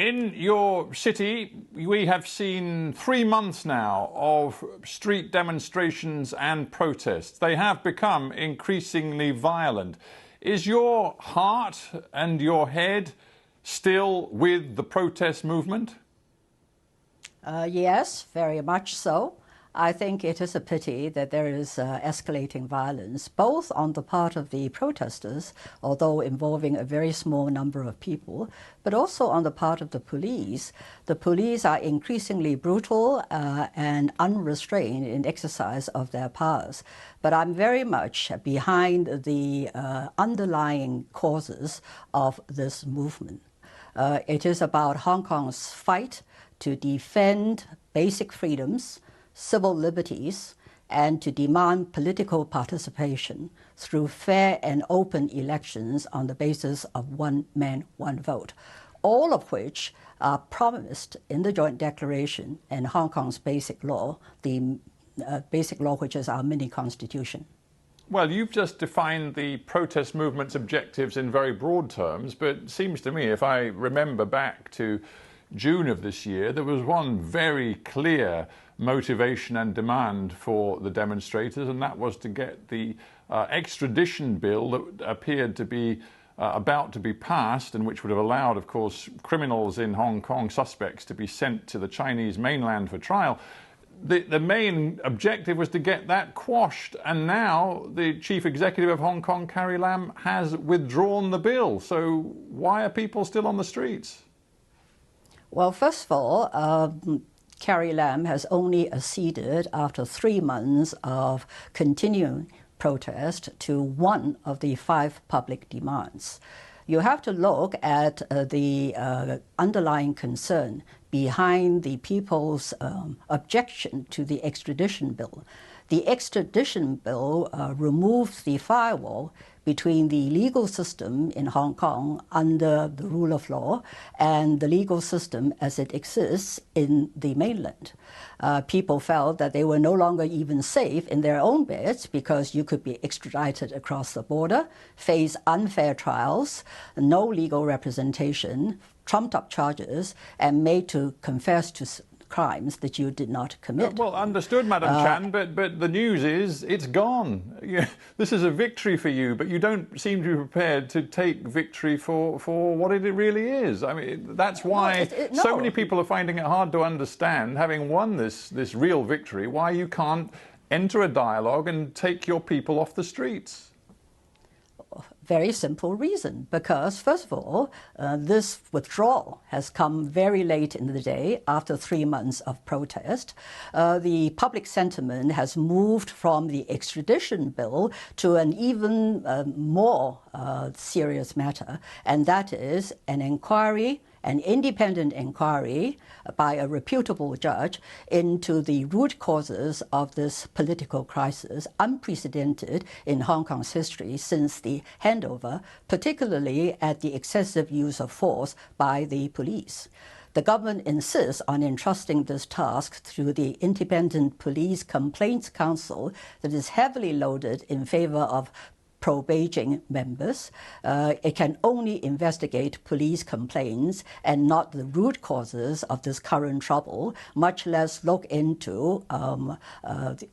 In your city, we have seen 3 months now of street demonstrations and protests. They have become increasingly violent. Is your heart and your head still with the protest movement? Yes, very much so. I think it is a pity that there is escalating violence, both on the part of the protesters, although involving a very small number of people, but also on the part of the police. The police are increasingly brutal and unrestrained in exercise of their powers. But I'm very much behind the underlying causes of this movement. It is about Hong Kong's fight to defend basic freedoms, civil liberties, and to demand political participation through fair and open elections on the basis of one man, one vote, all of which are promised in the Joint Declaration and Hong Kong's Basic Law, the Basic Law which is our mini-constitution. Well, you've just defined the protest movement's objectives in very broad terms, but it seems to me, if I remember back to June of this year, there was one very clear motivation and demand for the demonstrators, and that was to get the extradition bill that appeared to be about to be passed, and which would have allowed, of course, criminals in Hong Kong, suspects, to be sent to the Chinese mainland for trial. The main objective was to get that quashed, and now the chief executive of Hong Kong, Carrie Lam, has withdrawn the bill. So why are people still on the streets? Well, first of all, Carrie Lam has only acceded after 3 months of continuing protest to one of the 5 public demands. You have to look at the underlying concern behind the people's objection to the extradition bill. The extradition bill removes the firewall between the legal system in Hong Kong under the rule of law and the legal system as it exists in the mainland. People felt that they were no longer even safe in their own beds because you could be extradited across the border, face unfair trials, no legal representation, trumped up charges, and made to confess to crimes that you did not commit. Well, understood, Madam Chan, but the news is it's gone. This is a victory for you, but you don't seem to be prepared to take victory for what it really is. I mean, that's why so many people are finding it hard to understand, having won this real victory, why you can't enter a dialogue and take your people off the streets. Very simple reason, because first of all, this withdrawal has come very late in the day after 3 months of protest. The public sentiment has moved from the extradition bill to an even more serious matter, and that is an inquiry, an independent inquiry by a reputable judge into the root causes of this political crisis, unprecedented in Hong Kong's history since the handover, particularly at the excessive use of force by the police. The government insists on entrusting this task to the Independent Police Complaints Council that is heavily loaded in favor of pro-Beijing members. It can only investigate police complaints and not the root causes of this current trouble, much less look into,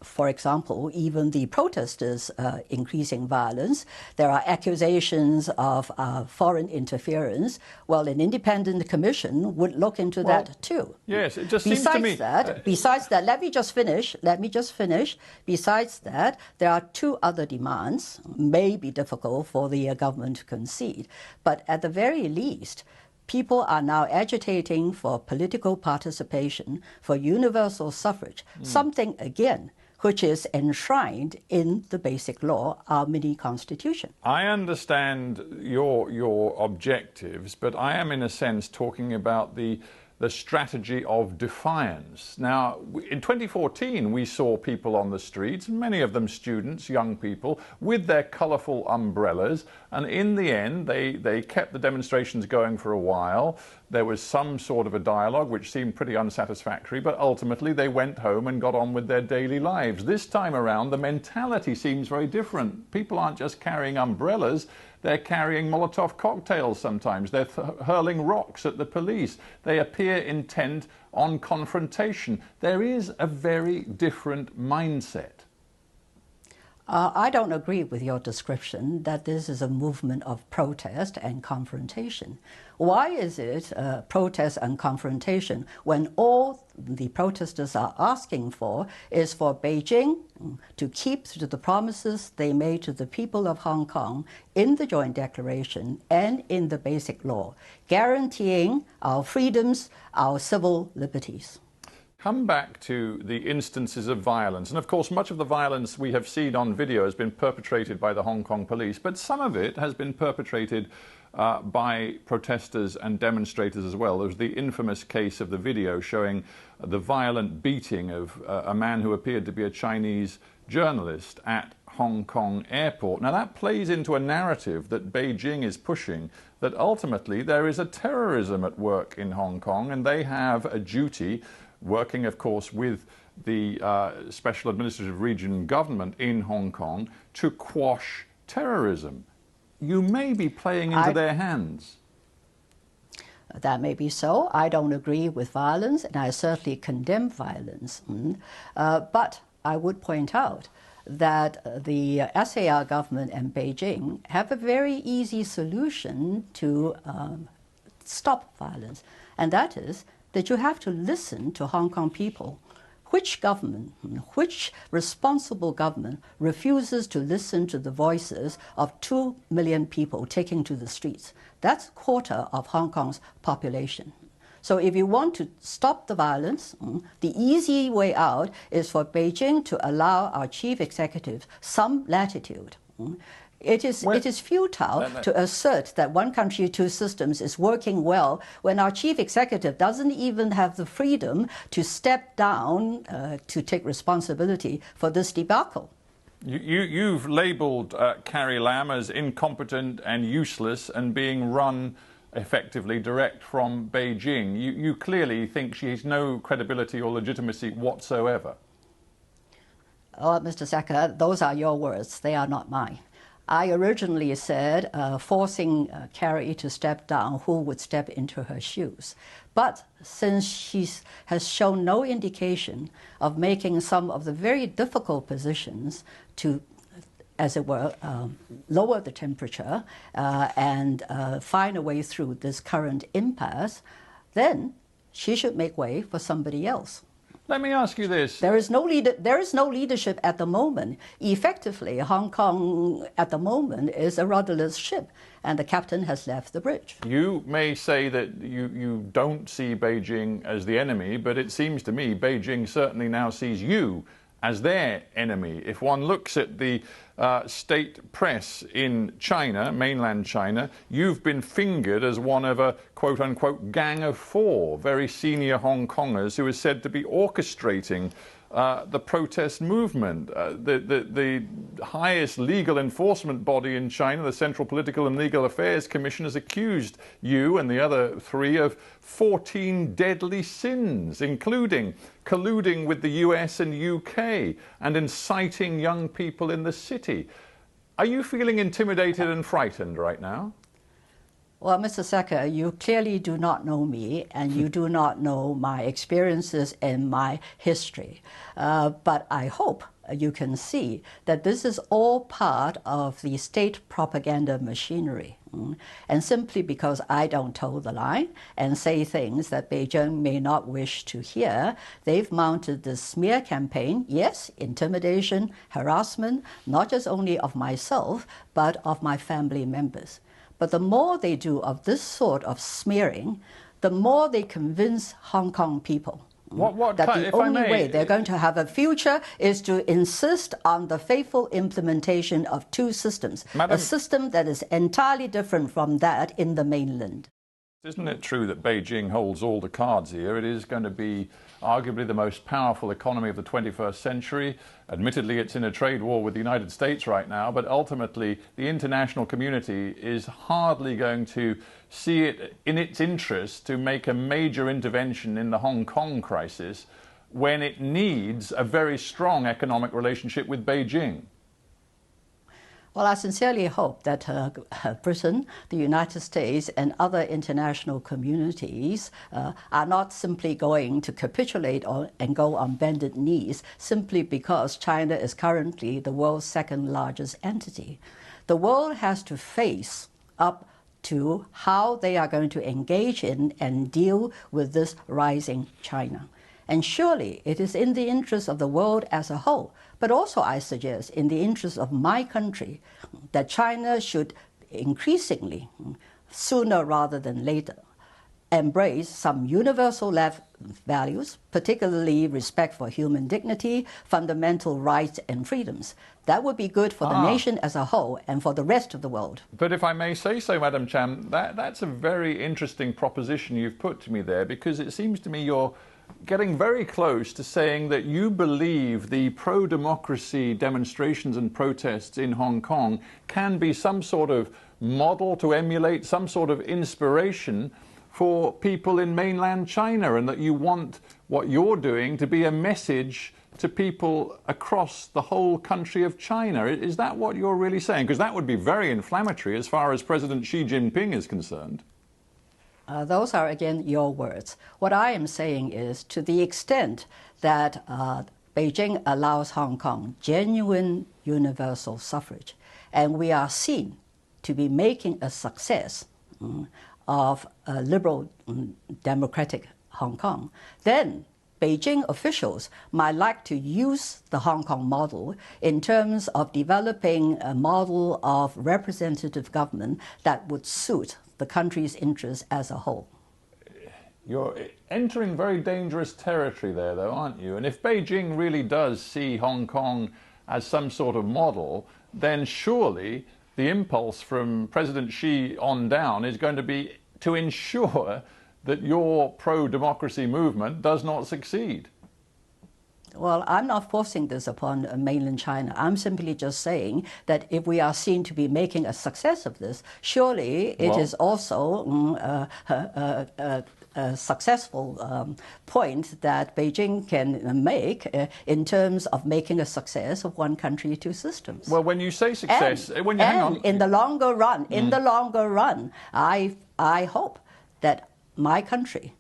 for example, even the protesters' increasing violence. There are accusations of foreign interference. Well, an independent commission would look into that too. Yes, it just seems to me... Besides that, let me just finish. Besides that, there are 2 other demands. May be difficult for the government to concede, but at the very least, people are now agitating for political participation, for universal suffrage, something, again, which is enshrined in the Basic Law, our mini-constitution. I understand your objectives, but I am, in a sense, talking about the strategy of defiance. Now, in 2014, we saw people on the streets, many of them students, young people, with their colourful umbrellas, and in the end, they kept the demonstrations going for a while. There was some sort of a dialogue which seemed pretty unsatisfactory, but ultimately they went home and got on with their daily lives. This time around, the mentality seems very different. People aren't just carrying umbrellas, They're carrying Molotov cocktails sometimes. They're hurling rocks at the police. They appear intent on confrontation. There is a very different mindset. I don't agree with your description that this is a movement of protest and confrontation. Why is it protest and confrontation when all the protesters are asking for is for Beijing to keep to the promises they made to the people of Hong Kong in the Joint Declaration and in the Basic Law, guaranteeing our freedoms, our civil liberties? Come back to the instances of violence. And of course, much of the violence we have seen on video has been perpetrated by the Hong Kong police, but some of it has been perpetrated by protesters and demonstrators as well. There was the infamous case of the video showing the violent beating of a man who appeared to be a Chinese journalist at Hong Kong airport. Now that plays into a narrative that Beijing is pushing, that ultimately there is a terrorism at work in Hong Kong and they have a duty, working, of course, with the Special Administrative Region government in Hong Kong, to quash terrorism. You may be playing into their hands. That may be so. I don't agree with violence, and I certainly condemn violence. But I would point out that the SAR government and Beijing have a very easy solution to stop violence, and that is that you have to listen to Hong Kong people. Which government, which responsible government refuses to listen to the voices of 2 million people taking to the streets? That's a quarter of Hong Kong's population. So if you want to stop the violence, the easy way out is for Beijing to allow our chief executive some latitude. It is futile to assert that one country, two systems is working well when our chief executive doesn't even have the freedom to step down to take responsibility for this debacle. You've labelled Carrie Lam as incompetent and useless and being run effectively direct from Beijing. You clearly think she has no credibility or legitimacy whatsoever. Oh, Mr. Secker, those are your words. They are not mine. I originally said forcing Carrie to step down, who would step into her shoes? But since she has shown no indication of making some of the very difficult positions to, as it were, lower the temperature and find a way through this current impasse, then she should make way for somebody else. Let me ask you this. There is no leadership at the moment. Effectively, Hong Kong at the moment is a rudderless ship, and the captain has left the bridge. You may say that you don't see Beijing as the enemy, but it seems to me Beijing certainly now sees you as their enemy. If one looks at the state press in China, mainland China, you've been fingered as one of a quote-unquote gang of four very senior Hong Kongers who is said to be orchestrating the protest movement. The highest legal enforcement body in China, the Central Political and Legal Affairs Commission, has accused you and the other three of 14 deadly sins, including colluding with the US and UK and inciting young people in the city. Are you feeling intimidated and frightened right now? Well, Mr. Secker, you clearly do not know me, and you do not know my experiences and my history. But I hope you can see that this is all part of the state propaganda machinery. And simply because I don't toe the line and say things that Beijing may not wish to hear, they've mounted this smear campaign, yes, intimidation, harassment, not just only of myself, but of my family members. But the more they do of this sort of smearing, the more they convince Hong Kong people that the only way they're going to have a future is to insist on the faithful implementation of two systems, a system that is entirely different from that in the mainland. Isn't it true that Beijing holds all the cards here? It is going to be arguably the most powerful economy of the 21st century. Admittedly, it's in a trade war with the United States right now, but ultimately the international community is hardly going to see it in its interest to make a major intervention in the Hong Kong crisis when it needs a very strong economic relationship with Beijing. Well, I sincerely hope that Britain, the United States, and other international communities are not simply going to capitulate and go on bended knees simply because China is currently the world's second largest entity. The world has to face up to how they are going to engage in and deal with this rising China. And surely it is in the interest of the world as a whole, but also I suggest in the interest of my country, that China should increasingly, sooner rather than later, embrace some universal values, particularly respect for human dignity, fundamental rights and freedoms. That would be good for the nation as a whole and for the rest of the world. But if I may say so, Madam Chan, that's a very interesting proposition you've put to me there, because it seems to me you're getting very close to saying that you believe the pro-democracy demonstrations and protests in Hong Kong can be some sort of model to emulate, some sort of inspiration for people in mainland China, and that you want what you're doing to be a message to people across the whole country of China. Is that what you're really saying? Because that would be very inflammatory as far as President Xi Jinping is concerned. Those are, again, your words. What I am saying is, to the extent that Beijing allows Hong Kong genuine universal suffrage, and we are seen to be making a success of a liberal democratic Hong Kong, then Beijing officials might like to use the Hong Kong model in terms of developing a model of representative government that would suit the country's interests as a whole. You're entering very dangerous territory there, though, aren't you? And if Beijing really does see Hong Kong as some sort of model, then surely the impulse from President Xi on down is going to be to ensure that your pro-democracy movement does not succeed. Well, I'm not forcing this upon mainland China. I'm simply just saying that if we are seen to be making a success of this, surely it is also a successful point that Beijing can make in terms of making a success of one country, two systems. Well, when you say success, hang on. In the longer run, I hope that my country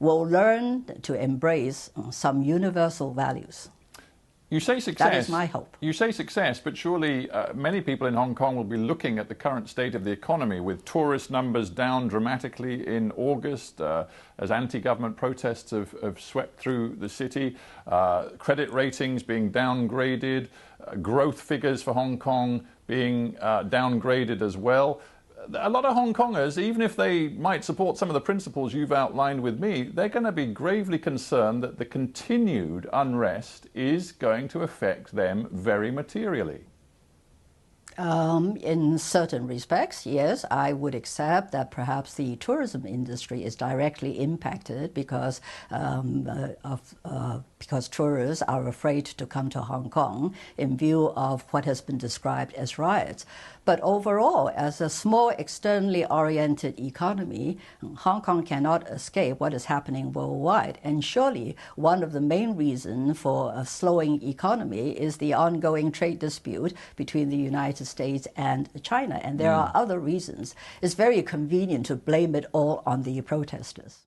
will learn to embrace some universal values. You say success. That is my hope. You say success, but surely many people in Hong Kong will be looking at the current state of the economy, with tourist numbers down dramatically in August as anti-government protests have swept through the city, credit ratings being downgraded, growth figures for Hong Kong being downgraded as well. A lot of Hong Kongers, even if they might support some of the principles you've outlined with me, they're going to be gravely concerned that the continued unrest is going to affect them very materially. In certain respects, yes, I would accept that perhaps the tourism industry is directly impacted because tourists are afraid to come to Hong Kong in view of what has been described as riots. But overall, as a small externally oriented economy, Hong Kong cannot escape what is happening worldwide. And surely one of the main reasons for a slowing economy is the ongoing trade dispute between the United States and China. And there are other reasons. It's very convenient to blame it all on the protesters.